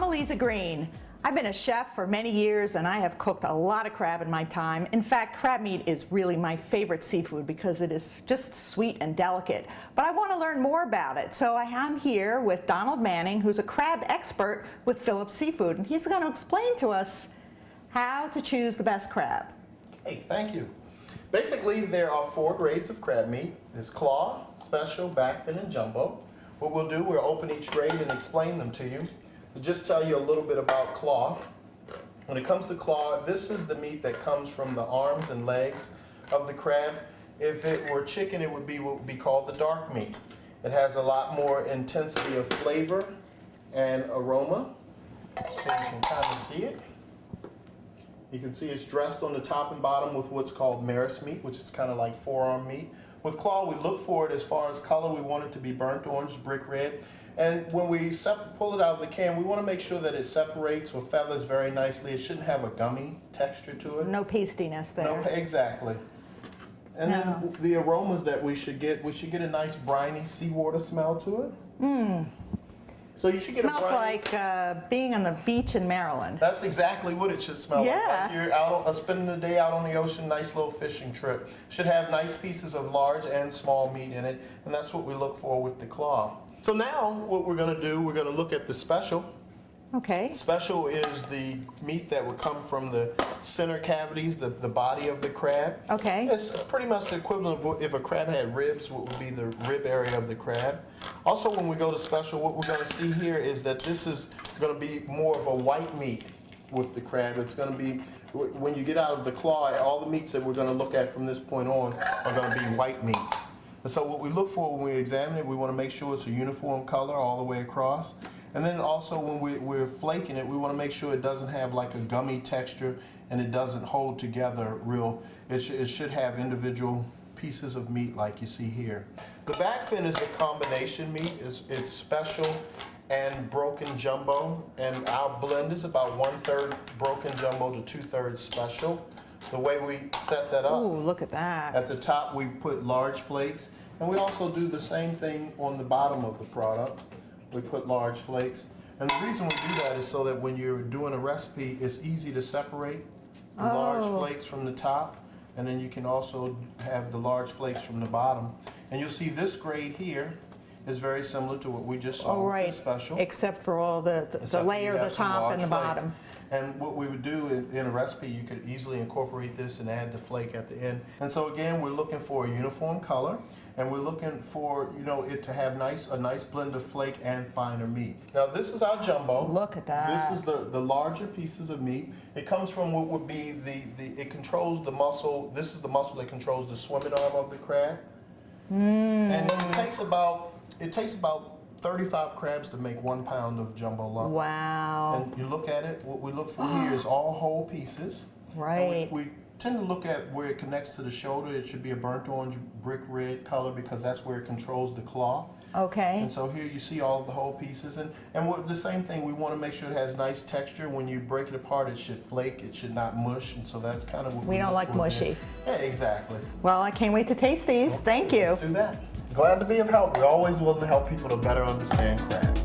Annalisa Green. I've been a chef for many years and I have cooked a lot of crab in my time. In fact, crab meat is really my favorite seafood because it is just sweet and delicate. But I want to learn more about it, so I am here with Donald Manning, who's a crab expert with Phillips Seafood, and he's going to explain to us how to choose the best crab. Hey, thank you. Basically, there are 4 grades of crab meat. There's claw, special, backfin, and jumbo. What we'll do, we'll open each grade and explain them to you. To just tell you a little bit about claw. When it comes to claw, this is the meat that comes from the arms and legs of the crab. If it were chicken, it would be what would be called the dark meat. It has a lot more intensity of flavor and aroma. So you can kind of see it. You can see it's dressed on the top and bottom with what's called Maris meat, which is kind of like forearm meat. With claw, we look for it as far as color. We want it to be burnt orange, brick red. And when we pull it out of the can, we want to make sure that it separates or feathers very nicely. It shouldn't have a gummy texture to it. No pastiness there. No, exactly. And then the aromas that we should get a nice briny seawater smell to it. Mmm. So you should get Smells like being on the beach in Maryland. That's exactly what it should smell like. Like you're out spending the day out on the ocean, nice little fishing trip. Should have nice pieces of large and small meat in it, and that's what we look for with the claw. So now what we're going to do, we're going to look at the special. Okay. Special is the meat that would come from the center cavities, the body of the crab. Okay. It's pretty much the equivalent of if a crab had ribs, what would be the rib area of the crab. Also, when we go to special, what we're going to see here is that this is going to be more of a white meat with the crab. It's going to be, when you get out of the claw, all the meats that we're going to look at from this point on are going to be white meats. And so what we look for when we examine it, we want to make sure it's a uniform color all the way across. And then also when we're flaking it, we want to make sure it doesn't have like a gummy texture and it doesn't hold together real. It should have individual pieces of meat like you see here. The backfin is a combination meat. It's special and broken jumbo. And our blend is about 1/3 broken jumbo to 2/3 special. The way we set that up. Ooh, look at that. At the top we put large flakes, and we also do the same thing on the bottom of the product. We put large flakes. And the reason we do that is so that when you're doing a recipe, it's easy to separate the large flakes from the top, and then you can also have the large flakes from the bottom. And you'll see this grade here is very similar to what we just saw with the special. Except for all the layer, the top and the bottom. And what we would do in a recipe, you could easily incorporate this and add the flake at the end. And so again, we're looking for a uniform color, and we're looking for, you know, it to have a nice blend of flake and finer meat. Now this is our jumbo. Look at that. This is the larger pieces of meat. It comes from what would be it controls the muscle. This is the muscle that controls the swimming arm of the crab. And it takes about 35 crabs to make 1 pound of jumbo lump. Wow. And you look at it, what we look for here is all whole pieces. Right. We tend to look at where it connects to the shoulder. It should be a burnt orange, brick red color because that's where it controls the claw. Okay. And so here you see all of the whole pieces. And the same thing, we want to make sure it has nice texture. When you break it apart, it should flake. It should not mush. And so that's kind of what we don't like mushy. Yeah, exactly. Well, I can't wait to taste these. Thank you. Let's do that. Glad to be of help. We're always willing to help people to better understand crab.